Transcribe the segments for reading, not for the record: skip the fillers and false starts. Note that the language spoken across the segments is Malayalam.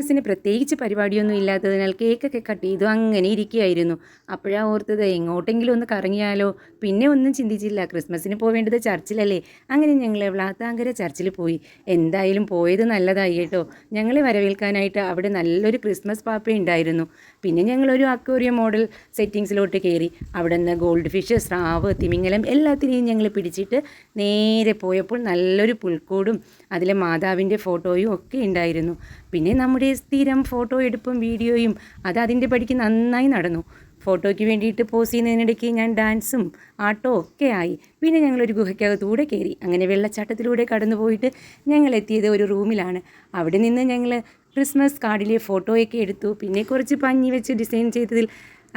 ക്രിസ്മസിന് പ്രത്യേകിച്ച് പരിപാടിയൊന്നും ഇല്ലാത്തതിനാൽ കേക്കൊക്കെ കട്ട് ചെയ്തു അങ്ങനെ ഇരിക്കുകയായിരുന്നു. അപ്പോഴാണ് ഓർത്തത് എങ്ങോട്ടെങ്കിലും ഒന്ന് കറങ്ങിയാലോ. പിന്നെ ഒന്നും ചിന്തിച്ചില്ല, ക്രിസ്മസിന് പോവേണ്ടത് ചർച്ചിലല്ലേ. അങ്ങനെ ഞങ്ങൾ വ്ളാത്താങ്കര ചർച്ചിൽ പോയി. എന്തായാലും പോയത് നല്ലതായി കേട്ടോ. ഞങ്ങളെ വരവേൽക്കാനായിട്ട് അവിടെ നല്ലൊരു ക്രിസ്മസ് പാപ്പ ഉണ്ടായിരുന്നു. പിന്നെ ഞങ്ങളൊരു അക്വേറിയം മോഡൽ സെറ്റിങ്സിലോട്ട് കയറി. അവിടെ നിന്ന് ഗോൾഡ് ഫിഷ്, സ്രാവ്, തിമിങ്ങലം എല്ലാത്തിനെയും ഞങ്ങൾ പിടിച്ചിട്ട് നേരെ പോയപ്പോൾ നല്ലൊരു പുൽക്കൂടും അതിലെ മാതാവിൻ്റെ ഫോട്ടോയും ഒക്കെ ഉണ്ടായിരുന്നു. പിന്നെ നമ്മുടെ സ്ഥിരം ഫോട്ടോ എടുപ്പും വീഡിയോയും അത് അതിൻ്റെ പടിക്ക് നന്നായി നടന്നു. ഫോട്ടോയ്ക്ക് വേണ്ടിയിട്ട് പോസ് ചെയ്യുന്നതിനിടയ്ക്ക് ഞാൻ ഡാൻസും ആട്ടോ ഒക്കെ ആയി. പിന്നെ ഞങ്ങളൊരു ഗുഹയ്ക്കകത്തൂടെ കയറി. അങ്ങനെ വെള്ളച്ചാട്ടത്തിലൂടെ കടന്നു പോയിട്ട് ഞങ്ങൾ എത്തിയത് ഒരു റൂമിലാണ്. അവിടെ നിന്ന് ഞങ്ങൾ ക്രിസ്മസ് കാർഡിലെ ഫോട്ടോയൊക്കെ എടുത്തു. പിന്നെ കുറച്ച് പഞ്ഞി വെച്ച് ഡിസൈൻ ചെയ്തതിൽ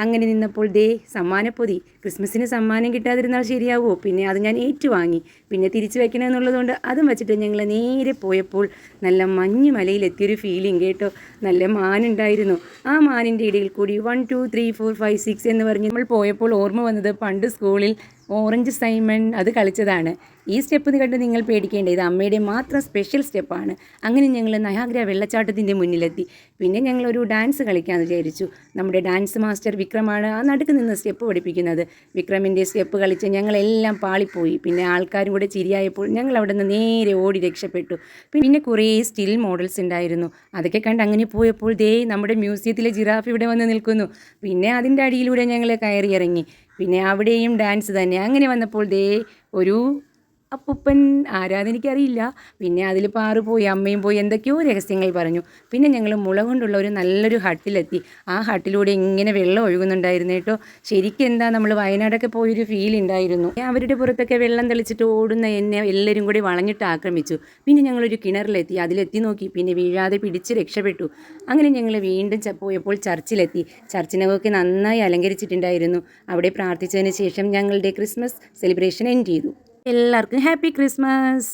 അങ്ങനെ നിന്നപ്പോൾ സമ്മാനപ്പൊതി. ക്രിസ്മസിന് സമ്മാനം കിട്ടാതിരുന്നാൽ ശരിയാവുമോ? പിന്നെ അത് ഞാൻ ഏറ്റുവാങ്ങി. പിന്നെ തിരിച്ചു വയ്ക്കണമെന്നുള്ളതുകൊണ്ട് അതും വെച്ചിട്ട് ഞങ്ങൾ നേരെ പോയപ്പോൾ നല്ല മഞ്ഞുമലയിലെത്തിയൊരു ഫീലിംഗ് കേട്ടോ. നല്ല മാനുണ്ടായിരുന്നു. ആ മാനിൻ്റെ ഇടയിൽ കൂടി 1 2 3 4 5 6 എന്ന് പറഞ്ഞ് നമ്മൾ പോയപ്പോൾ ഓർമ്മ വന്നത് പണ്ട് സ്കൂളിൽ ഓറഞ്ച് സൈമൺ അത് കളിച്ചതാണ്. ഈ സ്റ്റെപ്പ് കണ്ട് നിങ്ങൾ പേടിക്കേണ്ട, ഇത് അമ്മയുടെ മാത്രം സ്പെഷ്യൽ സ്റ്റെപ്പാണ്. അങ്ങനെ ഞങ്ങൾ നയാഗ്ര വെള്ളച്ചാട്ടത്തിൻ്റെ മുന്നിലെത്തി. പിന്നെ ഞങ്ങളൊരു ഡാൻസ് കളിക്കാമെന്ന് വിചാരിച്ചു. നമ്മുടെ ഡാൻസ് മാസ്റ്റർ വിക്രമാണ് ആ നടുക്ക് നിന്ന് സ്റ്റെപ്പ് പഠിപ്പിക്കുന്നത്. വിക്രമിൻ്റെ സ്റ്റെപ്പ് കളിച്ച് ഞങ്ങളെല്ലാം പാളിപ്പോയി. പിന്നെ ആൾക്കാരും കൂടെ ചിരിയായപ്പോൾ ഞങ്ങൾ അവിടെ നിന്ന് നേരെ ഓടി രക്ഷപ്പെട്ടു. പിന്നെ കുറേ സ്റ്റിൽ മോഡൽസ് ഉണ്ടായിരുന്നു. അതൊക്കെ കണ്ട് അങ്ങനെ പോയപ്പോൾ നമ്മുടെ മ്യൂസിയത്തിലെ ജിറാഫ് ഇവിടെ വന്ന് നിൽക്കുന്നു. പിന്നെ അതിൻ്റെ അടിയിലൂടെ ഞങ്ങൾ കയറി ഇറങ്ങി. പിന്നെ അവിടെയും ഡാൻസ് തന്നെ. അങ്ങനെ വന്നപ്പോൾ ഒരു അപ്പൂപ്പൻ ആരാധനയ്ക്കറിയില്ല. പിന്നെ അതിൽ പാറു പോയി, അമ്മയും പോയി, എന്തൊക്കെയോ രഹസ്യങ്ങൾ പറഞ്ഞു. പിന്നെ ഞങ്ങൾ മുള കൊണ്ടുള്ള ഒരു നല്ലൊരു ഹട്ടിലെത്തി. ആ ഹട്ടിലൂടെ ഇങ്ങനെ വെള്ളം ഒഴുകുന്നുണ്ടായിരുന്നു കേട്ടോ. ശരിക്കും എന്താ നമ്മൾ വയനാടൊക്കെ പോയൊരു ഫീൽ ഉണ്ടായിരുന്നു. അവരുടെ പുറത്തൊക്കെ വെള്ളം തെളിച്ചിട്ട് ഓടുന്ന എന്നെ എല്ലാവരും കൂടി വളഞ്ഞിട്ട് ആക്രമിച്ചു. പിന്നെ ഞങ്ങളൊരു കിണറിലെത്തി. അതിലെത്തി നോക്കി. പിന്നെ വീഴാതെ പിടിച്ച് രക്ഷപ്പെട്ടു. അങ്ങനെ ഞങ്ങൾ വീണ്ടും പോയപ്പോൾ ചർച്ചിലെത്തി. ചർച്ചിനകമൊക്കെ നന്നായി അലങ്കരിച്ചിട്ടുണ്ടായിരുന്നു. അവിടെ പ്രാർത്ഥിച്ചതിന് ശേഷം ഞങ്ങളുടെ ക്രിസ്മസ് സെലിബ്രേഷൻ എൻഡ് ചെയ്തു. എല്ലാവർക്കും ഹാപ്പി ക്രിസ്മസ്.